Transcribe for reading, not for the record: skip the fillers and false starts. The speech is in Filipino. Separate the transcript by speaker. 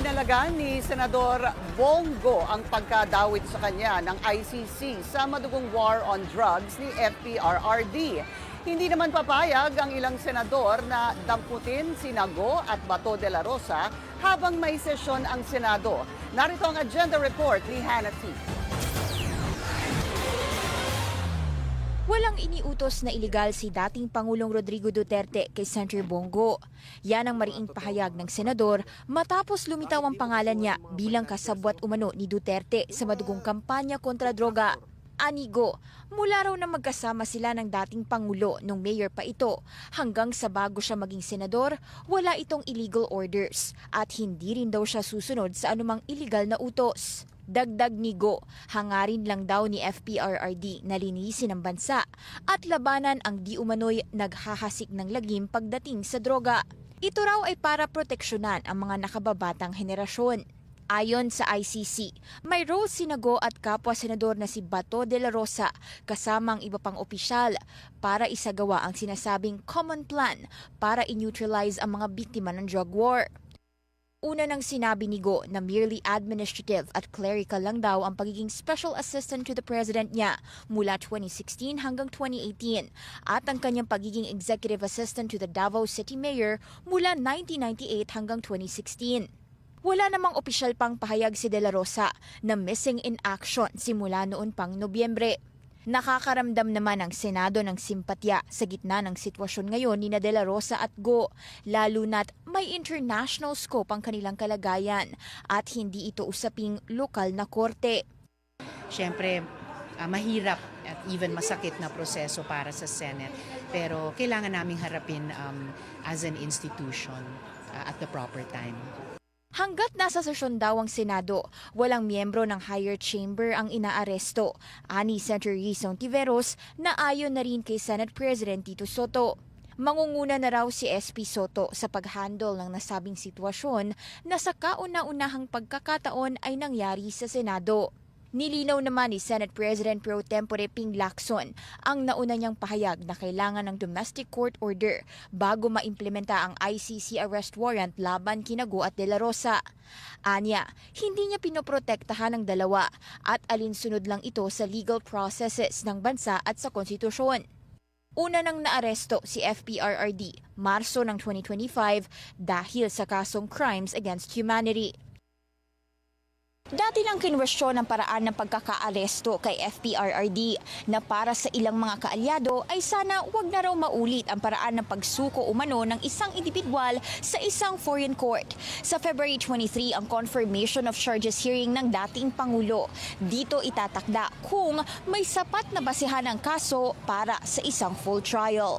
Speaker 1: Inalagaan ni Senador Bongo ang pagkadawit sa kanya ng ICC sa madugong war on drugs ni FPRRD. Hindi naman papayag ang ilang senador na damputin si Nago at Bato de la Rosa habang may sesyon ang Senado. Narito ang agenda report ni Hannah T.
Speaker 2: Walang iniutos na iligal si dating Pangulong Rodrigo Duterte kay Senator Bongo. Yan ang mariing pahayag ng senador matapos lumitaw ang pangalan niya bilang kasabwat umano ni Duterte sa madugong kampanya kontra droga. Anigo, mula raw na magkasama sila ng dating Pangulo nung mayor pa ito hanggang sa bago siya maging senador, wala itong illegal orders at hindi rin daw siya susunod sa anumang illegal na utos. Dagdag ni Go, hangarin lang daw ni FPRRD na linisin ang bansa at labanan ang di umano'y naghahasik ng lagim pagdating sa droga. Ito raw ay para proteksyonan ang mga nakababatang henerasyon. Ayon sa ICC, may role si Nago at kapwa-senador na si Bato de la Rosa kasama ang iba pang opisyal para isagawa ang sinasabing common plan para i-neutralize ang mga biktima ng drug war. Una nang sinabi ni Go na merely administrative at clerical lang daw ang pagiging special assistant to the president niya mula 2016 hanggang 2018 at ang kanyang pagiging executive assistant to the Davao City Mayor mula 1998 hanggang 2016. Wala namang opisyal pang pahayag si De La Rosa na missing in action simula noon pang Nobyembre. Nakakaramdam naman ang Senado ng simpatya sa gitna ng sitwasyon ngayon ni De La Rosa at Go, lalo na't may international scope ang kanilang kalagayan at hindi ito usaping lokal na korte.
Speaker 3: Siyempre, mahirap at even masakit na proseso para sa Senate, pero kailangan naming harapin as an institution at the proper time.
Speaker 2: Hanggat nasa sesyon daw ang Senado, walang miyembro ng higher chamber ang inaaresto. Ani Senator Rizon Tiveros na ayon na rin kay Senate President Tito Soto. Mangunguna na raw si SP Soto sa pag-handle ng nasabing sitwasyon na sa kauna-unahang pagkakataon ay nangyari sa Senado. Nilinaw naman ni Senate President Pro Tempore Ping Lacson ang nauna niyang pahayag na kailangan ng domestic court order bago maimplementa ang ICC arrest warrant laban kina Go at De La Rosa. Anya, hindi niya pinoprotektahan ang dalawa at alinsunod lang ito sa legal processes ng bansa at sa konstitusyon. Una nang naaresto si FPRRD Marso ng 2025 dahil sa kasong crimes against humanity. Dati nang kinwestiyon ang paraan ng pagkakaaresto kay FPRRD na para sa ilang mga kaalyado ay sana wag na raw maulit ang paraan ng pagsuko umano ng isang individual sa isang foreign court. Sa February 23 ang confirmation of charges hearing ng dating Pangulo. Dito itatakda kung may sapat na basehan ang kaso para sa isang full trial.